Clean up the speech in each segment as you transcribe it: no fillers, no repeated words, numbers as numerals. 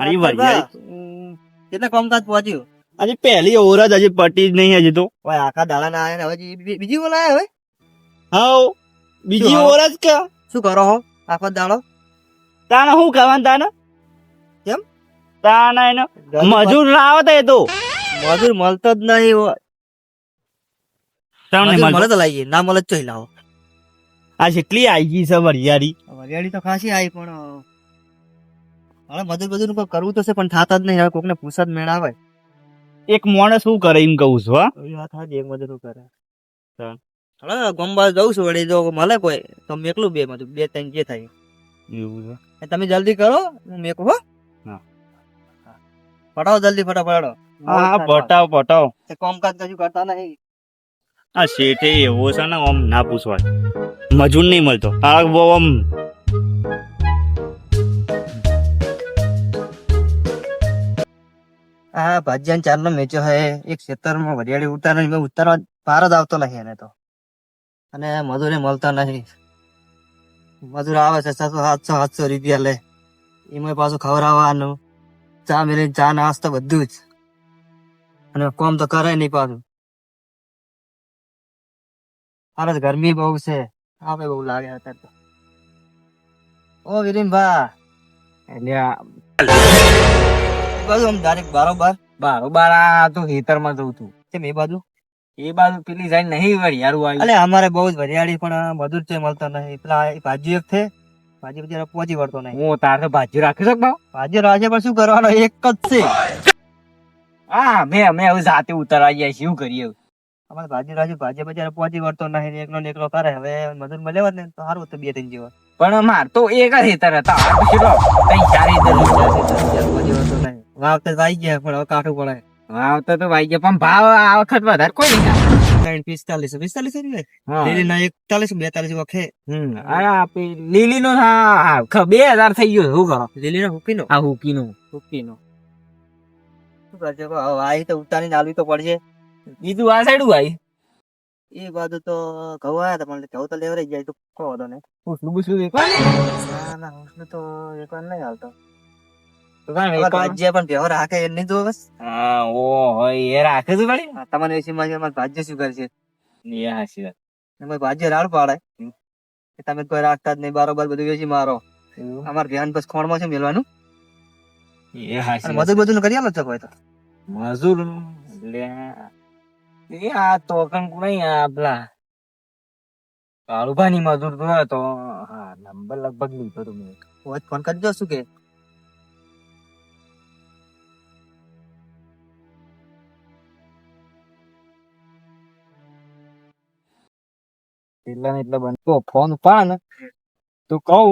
મારી વરિયાળી કેટલા કામકાજ પહોંચ્યું આજે પહેલી ઓવર જ હજી પટી જ નહીં હજી તો. ઓય આખા દાડા ના આયા ને હવે બીજી બોલ આયા હવે હાઉ બીજી શું? ઓવર જ કે શું કરો હો આખો દાડો તાને શું કરવાનું તાને કેમ તાને એને મજૂર ના આવતા એ તો મજૂર મળતો જ નહીં હોય તમને મજૂર મળે મળતો તો લાવીએ ના મળે તો ચોઈ લાવો આ જેટલી આવી ગઈ છે વરિયાળી વરિયાળી તો ખાસી આવી પણ હવે મજૂર બધું કોઈ કરવું તો છે પણ થાતા જ નહીં હવે કોકને પૂછા જ મેળ આવે એક માણસ શું કરે એમ કહું છું હા એવી વાત હાજી એક મજૂર શું કરે હા. હવે ગોમબા જઉં છું વળી જો મળે કોઈ તો મેકલું બે મજૂર બે ત્રણ જે થાય એવું છે એ તમે જલ્દી કરો હું મેકું હો હા. પટાવો જલ્દી ફટાફટ હા પટાવ પટાવ તે કામકાજ કશું કરતા નહીં આ શેઠે એવો છે ને આમ ના પૂછવાય મજૂર નહીં મળતો આ બહુ આમ આ ભાજ્યાન ચાર નો મેચો હે એક ખેતરમાં વરિયાળી ઉતારવાની મેં ઉતારવા પાર જ આવતો નહીં એને તો અને મજૂરે મળતા નહીં મજૂર આવે છે 700 રૂપિયા લે એમાં પાછું ખવડાવવાનું ચા મેળવી ચા નાસ્તો બધું જ અને કોમ તો કરે નહીં પાછું હાલ ગરમી બહુ છે આવે બહુ લાગે અત્યારે તો ઓ વિરીનભા બાજુ આમ ડાયરેક્ટ બારોબાર આ તો ખેતરમાં જઉં છું કેમ એ બાજુ એ બાજુ પેલી સાઈડ નહીં વરિયાળું આવ્યું અલે અમારે બહુ જ વરિયાળી પણ મજૂર છે મળતો નહીં પેલા એ ભાજી એક છે ભાજી બિચારા પહોંચી વળતો નહીં હું તારે તો ભાજી રાખી શકતો ભાજી રાજે પણ શું કરવાનો એક જ છે હા મેં હવે જાતે ઉતરવા ગયા શું કરીએ હવે? અમારે ભાજી રાજે ભાજી બિચારા પહોંચી વળતો નહીં એકલો ને એકલો કરે હવે મજૂર મળ્યા ને તો સારું હતું બે ત્રણ જેવા પણ માર તો એક જ ખેતર હતા આ તો કેટલો ત્રણ ચાર ખેતર પહોંચી વળતો નહીં વાવતે તો આવી ગયા પણ હવે કાઠું પડે આવતો તો ભાઈ ગયા પણ ભાવ આ વખત વધારે કોઈ નહીં આવે. 45 રૂપિયા હા. લીલીના 41 42 વખે આ લીલી નો 2000 થઈ ગયો શું કરો લીલીના હુકીનો આ હુકી નું શું કરશે હવે આવી તો ઉતારીને આલવી તો પડશે બીજું આ સાઈડ આવી એ બાજુ તો ઘઉં આવ્યા હતા પણ ઘઉં તો લેવરાઈ જાય તો કહો તો ને પૂછલું પૂછલું દેખવા ના હોસલું તો એકવાર નહીં હાલતો ભાજ્ય પણ વ્યવહાર રાખે એ નહીં જોવે બસ હા ઓ હોય એ રાખે છે ભાઈ તમારે એસીમાં અમારે ભાજ્ય શું કરશે એ હાચી વાત અમારે ભાજ્ય રાડ પાડે કે તમે કોઈ રાખતા જ નહીં બારોબાર બધું વેચી મારો અમારે ધ્યાન બસ ખોણમાં છે મેલવાનું એ હાચી અને મજૂર બધું કરી આલો છો કોઈ તો મજૂર લે એ આ તો નહીં આ પેલા કાળુભાની મજૂર તો હા નંબર લગભગ લીધો તો મેં કોઈ ફોન કરજો શું કે એટલા ને એટલા બનતો ફોન ઉપાડ ને તો કહું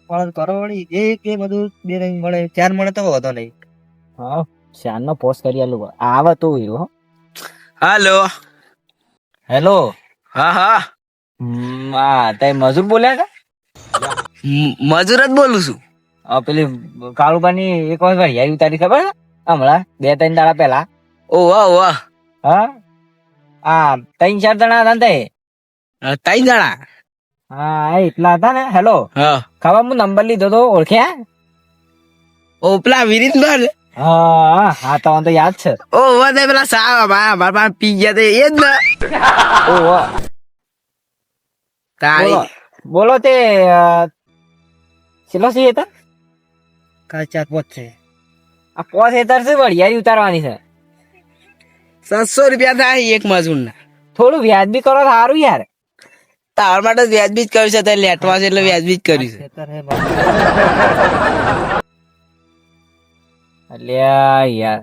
ફોન કરો વળી એક એ બધું બે રંગ મળે ચાર મળે તો વધો નહીં હા શાન નો પોસ્ટ કરી આલું આવે તો એવું હાલો હેલો હા હા હા તે મજૂર બોલ્યા કે મજૂર જ બોલું છું પેલી કાળુબાની એક વાર વરિયાળી ઉતારી ખબર છે હમણાં 2-3 દાડા પહેલા ઓવા ઓવા હા હા 3-4 જણા હતા ને તે ત્રણ જણા હા એટલા હતા ને હેલો હા ખબર હું નંબર લીધો તો ઓળખ્યા ઓ પેલા વિરીનભર હા હા તમને તો યાદ છે ઓ વાદે પેલા સાહેબ મારા પાસે પી ગયા તે એ જ ને ઓહો તારી બોલો તે કેટલો છે હતા કાલ 4-5 છે આ 5 હેતર છે વરિયાળી ઉતારવાની છે 700 રૂપિયા થાય એક મજૂર ના થોડું વ્યાજબી કરો તો સારું યાર તાર માટે વ્યાજબી જ કર્યું છે તે લેટવા છે એટલે વ્યાજબી જ કર્યું છે ખેતર હે અલ્યા યાર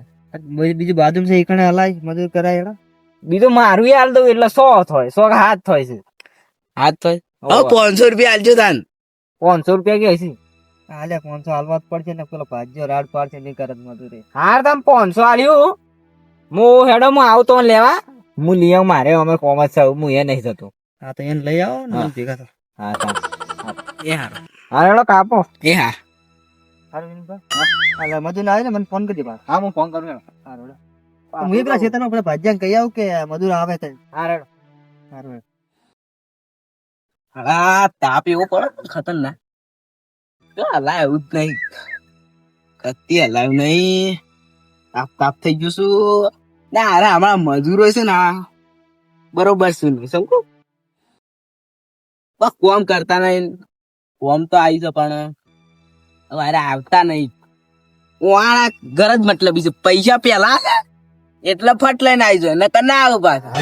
બીજું બાજુ છે એકણે હલાય મજૂર કરાય એડા બીજું મારું યાર દઉં એટલે 100 થાય 100 હાથ થાય છે હાથ તો હવે 500 રૂપિયા આલજો તાન 500 રૂપિયા કે છે હાલે 500 હાલવા જ પડશે ને પેલો ભાજ્યો રાડ પાડશે નહીં કરત મજૂરી હાર તમે 500 આલ્યું હું હેડો હું આવતો લેવા હું લઈ આવું મારે અમે કોમર્સ છે હું એ નહીં જતો હા તો એને લઈ આવો ને હા. ભેગા તો હા એ હારો હા હેડો કાપો એ હા હાલે મજૂર આવે ને મને ફોન કરી દે હા હું ફોન કરું હેડો. હું એકલા ખેતરમાં પેલા ભાજ્યા કહી આવું કે મજૂર આવે તો હા હેડો. હા તાપ એવો પડે ખતરનાક હલાય એવું જ નહીં, કત્તી હલાયું નહીં, તાપ થઈ ગયું છું. ના અરે હમણાં મજૂરો છે ને આ બરોબર શું નહીં સમજો, બસ કોમ કરતા નહીં. કોમ તો આવી છે પણ અમારે આવતા નહીં. વાળા ઘર જ મતલબ છે, પૈસા પેલા આલે એટલે ફટ લઈને આવી જાય, નકર ના આવે પાછા.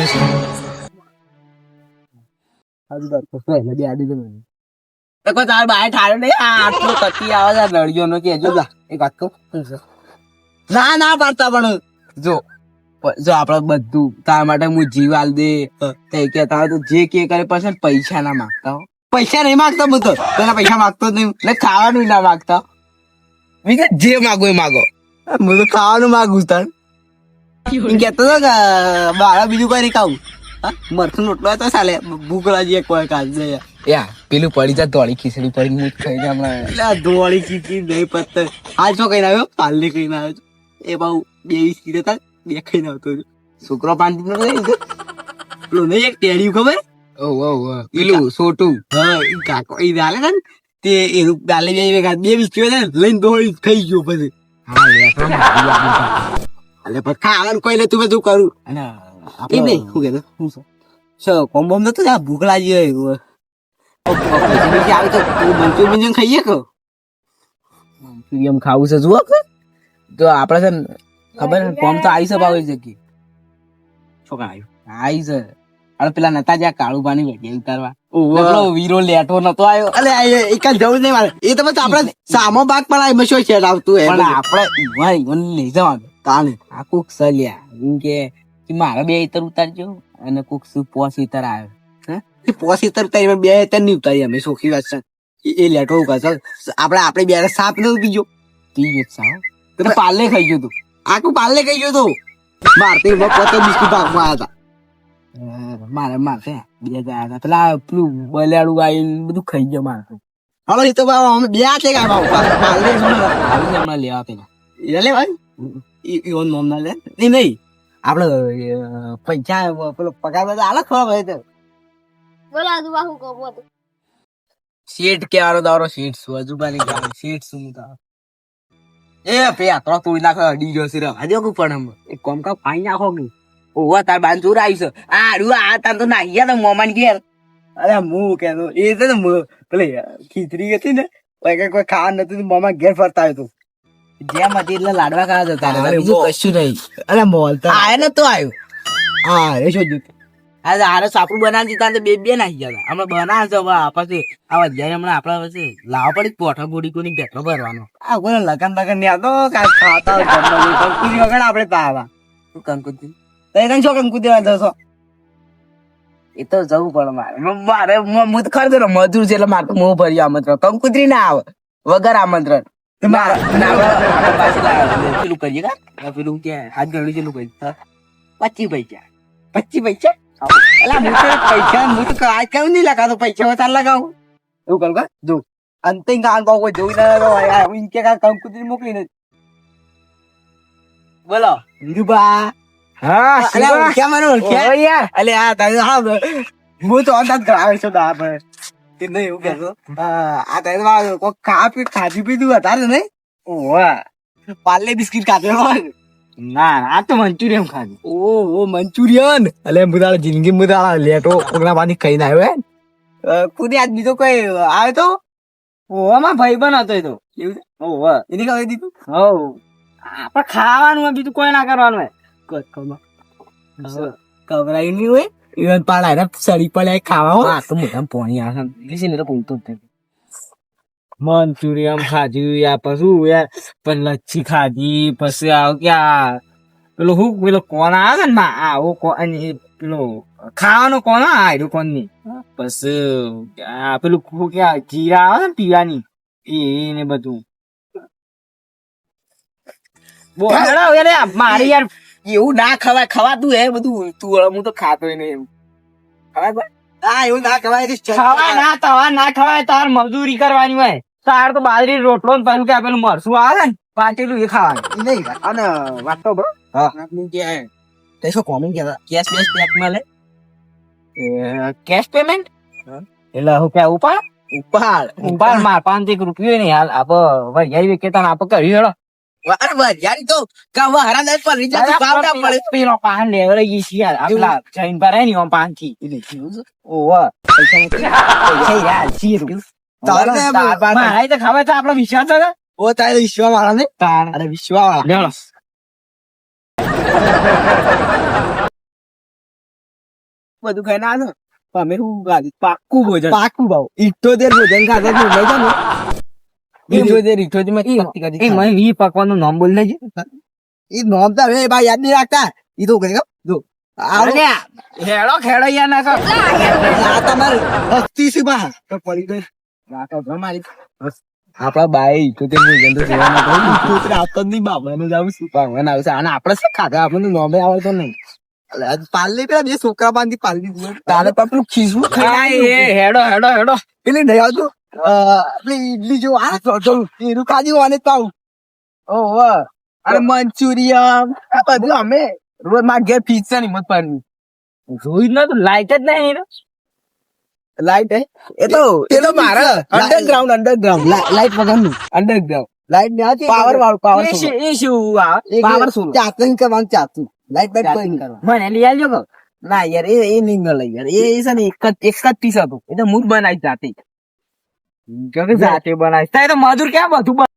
તાર બાય ઠાર્યો નહીં, આટલો કતી આવે છે લડ્યો નો કેજો એક વાત કહું, ના ના પાડતા પણ જો આપડે બધું તારા માટે હું જીવ આલ દે તે કેતા હોય તો જે કે કરે પછી પૈસા ના માંગતા હો, પૈસા નહીં માંગતા હું તો પેલા પૈસા માંગતો જ નહીં ને ખાવાનું ના માંગતા, બીજું જે માગો એ માગો, હું તો ખાવાનું માગું તાર કેતો હતો કે બાળા બીજું કઈ નહીં ખાવું, મરથું રોટલો તો ચાલે, ભૂખ લાગી કોઈ કાજ યા પેલું પડી જાય ધોળી ખીચડી પડી હું ખાઈ જાય હમણાં, ધોળી ખીચડી નહીં પત્તર હાલ શું કઈ આવ્યો, પાલને કઈ ના આવ્યો એ બહુ 22 કીધા હતા, 2 ખાઈને આવતો છોકરો પાંચ પેલું નહીં એક ટેડિયું ખબર, પેલું છોટું હા એ કાકો એ ડાલે ને તે એનું ડાલે બે વિસ્કીઓ ને લઈને દોડી ખાઈ ગયો પછી, એટલે પછી ખાવાનું કોઈ તું બધું કરું અને એ નહીં શું કહેતો શું કોમ બોમ નતું ભૂખ લાગી હોય આવે તો મંચુરિયન ખાઈએ કે મંચુરિયન ખાવું છે જુઓ કે તો આપડે છે ને ખબર કોમ તો આવી છે ભાવ જગ્યાએ છોકરા આવી છે, અરે પેલા નતા જ્યાં કાળું પાણી વેચે ઉતારવા પેલો વીરો લેટો નતો આવ્યો, અલે એક જવું નહીં મારે એ તો પછી આપડે સામો ભાગ પણ આવી મશો છે આવતું પણ આપડે લઈ જવાનું તાને આ કોક સલ્યા એમ કે મારા 2 ઇતર ઉતારજો અને કોક શું 5 ઇતર આવ્યો, હે 5 ઇતર ઉતારી 2 ઇતર નહીં ઉતારી અમે સોખી વાત છે એ લેટો આપડે બે સાપ ન પીજો સાવ તો પાલે ખાઈ ગયો તું, આખું પાલે ખાઈ ગયો તું મારતે પોતે બિસ્કુટ ભાગમાં આવ્યા હતા મારે બે હતા પેલા પેલું બલેડું આવીને બધું ખાઈ ગયો મારે હવે એ તો અમે 2 હાથે પાલે હમણાં લેવા પેલા લે ભાઈ નોમ ના લે નહીં આપડે પૈસા પેલો પગાર બધા આલે ખબર તો બોલા આજુબા હું કહું હતું શેઠ કેવાનો દારો શેઠ શું અજુબાની ગાડી શેઠ શું તા એ પે આતો તોડી નાખો અડી ગયો છે આજે કો પણ એક કોમ કા પાઈ નાખો કે ઓવા તાર બાન ચોર આવી છે આ રૂ આ તાર તો નાહિયા તો મોમાન ઘેર અરે હું કેતો એ તો પેલે ખીચડી હતી ને કોઈ ખાવા નતું મોમા ઘેર ફરતા આવ્યો જેમ હતી એટલે લાડવા ખાવા જતા બીજું કશું નહીં, અરે મોલતા આયા નતો આવ્યો હા એ શું જોતું આજે આરે સાપડું બનાવી દીધા તો બે નાખી ગયા હમણાં બનાવે છે પછી આ જયારે હમણાં આપડા વચ્ચે લાવવા પડી પોઠા બોડી કોની બેઠો ભરવાનો આ કોઈ લગન બગન ની આતો ખાતા કંકુદી વગર આપડે પાવા શું કંકુદી તઈ શું કંકુદી જશો એ તો જવું પડે મારે હું તો ખરેખર મજૂર છે એટલે મારે તો મોં ભરી આમંત્રણ કંકુતરી ના આવે વગર આમંત્રણ પેલું કરીએ કા પેલું કે હાથ ગણું ચેલું કરી 25 પૈસા 25 પૈસા પૈસા હું તો આજ કયું નહીં લગાતો પૈસા વધારે લગાવું એવું કરું કા જો અંતિમ કાન ભાવ કોઈ જોઈ ના કે કંકુતરી મોકલી નથી બોલો વિરુબા હા ઓળખ્યા મને ઓળખ્યા અલે હા તારે હા હું તો અંદાજ કરાવે છું દા પર તે નહીં એવું કહેતો આ તારે કોઈ ખાધી પીધું વધારે નહીં ઓવા પાર્લે બિસ્કિટ ખાધેલો ના આ તો મંચુરિયન ખાધું ઓ મંચુરિયન અલે મુદાળા જિંદગી મુદાળા લેટો કોકના પાણી ખાઈને આવ્યો હે ખુદી આજ બીજો કોઈ આવે તો ઓમાં ભાઈબંધ હતો એ તો એવું છે ઓવા એને ખબર દીધું હો આપણે ખાવાનું હોય બીજું કોઈ ના કરવાનું હોય કવરાઈ નહીં હોય ઇવન પાડા ને સડી પડ્યા ખાવા હો હા તો મોઢામાં પાણી આવે એટલે ને તો પૂછતો જ મંચુરિયન ખાધું યા પછી યાર પણ લચ્છી ખાધી પછી આવ ક્યાં પેલો હું પેલો કોણ આવે ને આવો કોણ પેલો ખાવાનો કોણ આવ્યો કોણ ની પછી પેલું ક્યાં જીરા આવે ને પીવાની એને બધું મારી યાર એવું ના ખવાય ખવાતું હે બધું તું હું તો ખાતો નહીં એમ ખવાય હા એવું ના ખવાય ખવાય ના તવા ના ખવાય તાર મજૂરી કરવાની હોય તાર તો બાજરી રોટલો ને પેલું કે પેલું મરસું આવે ને પાટેલું એ ખાવાનું નહીં અને વાત તો બરો હા તે શું કોમેન્ટ કેતા કેશ બેસ પેક મળે કેશ પેમેન્ટ એટલે હું કે ઉપર ઉપાડ માર 5 રૂપિયો નહીં હાલ આપ વરિયાળી વેચતા આપ કર્યું હેડો અરે વરિયાળી તો કાવા હરા દસ પર રીજા પાવતા પડે. પેલો પાન લેવડે ઈ છે યાર આપલા જૈન પર હે ની ઓમ 5 થી ઓવા પૈસા યાર 100 રૂપિયા તારે ને મારા તો ખબર છે આપણો વિશ્વાસ છે ને ઓ તારે વિશ્વા વાળા ને તાણ અરે વિશ્વા વાળા લેવડો બધું ખાઈને આવ્યો અમે હું ગાડી પાક્કું ભોજન પાકું ભાવ 78 ભોજન ખાધા તું લઈ જા ને 78 માં પત્તી કાઢી એ મને ઈ પકવાનું નામ બોલ લેજે ઈ નોમ તો હવે ભાઈ યાદ નહીં રાખતા ઈ તો કરી જો અલ્યા હેડો ખેડો યાર ના કર આ તમારે હસ્તી છે બા તો પડી ગઈ વાતો તમારી આપડા બાઈ તો તે ભોજન તો સેવા ના કરી કૂતરે આપતો જ નહીં બાબાને જાવ શું પાવન આવશે અને આપણે શું ખાધા આપણે નોમે આવતો નહીં પાલી પેલા બે છોકરા બાંધી પાલી તારે પેલું ખીસવું ખાઈ એ હેડો હેડો હેડો પેલી નહીં આવતું પેલી ઈડલી જો આ એનું કાજી વાને પાઉં ઓહો અરે મંચુરિયન આ બધું અમે રોજ માં ઘેર પીઝા ની મત પાડવી જોઈ ન તો લાઈટ જ નહીં લાઈટ હે એ તો મારા અંડરગ્રાઉન્ડ લાઈટ વગરનું અંડરગ્રાઉન્ડ લાઈટ ને આતી પાવર વાળું પાવર એ શું આ પાવર શું ચાતું કરવાનું ચાતું લાઈટ બાઈટ કોઈ નહીં કરવાનું મને લઈ આવજો કે ના યાર એ નહીં મળે યાર એ છે ને એક જ પીસ હતું એ તો હું જ બનાવી જાતે જાતે બનાવી તારે તો મજૂર ક્યાં બધું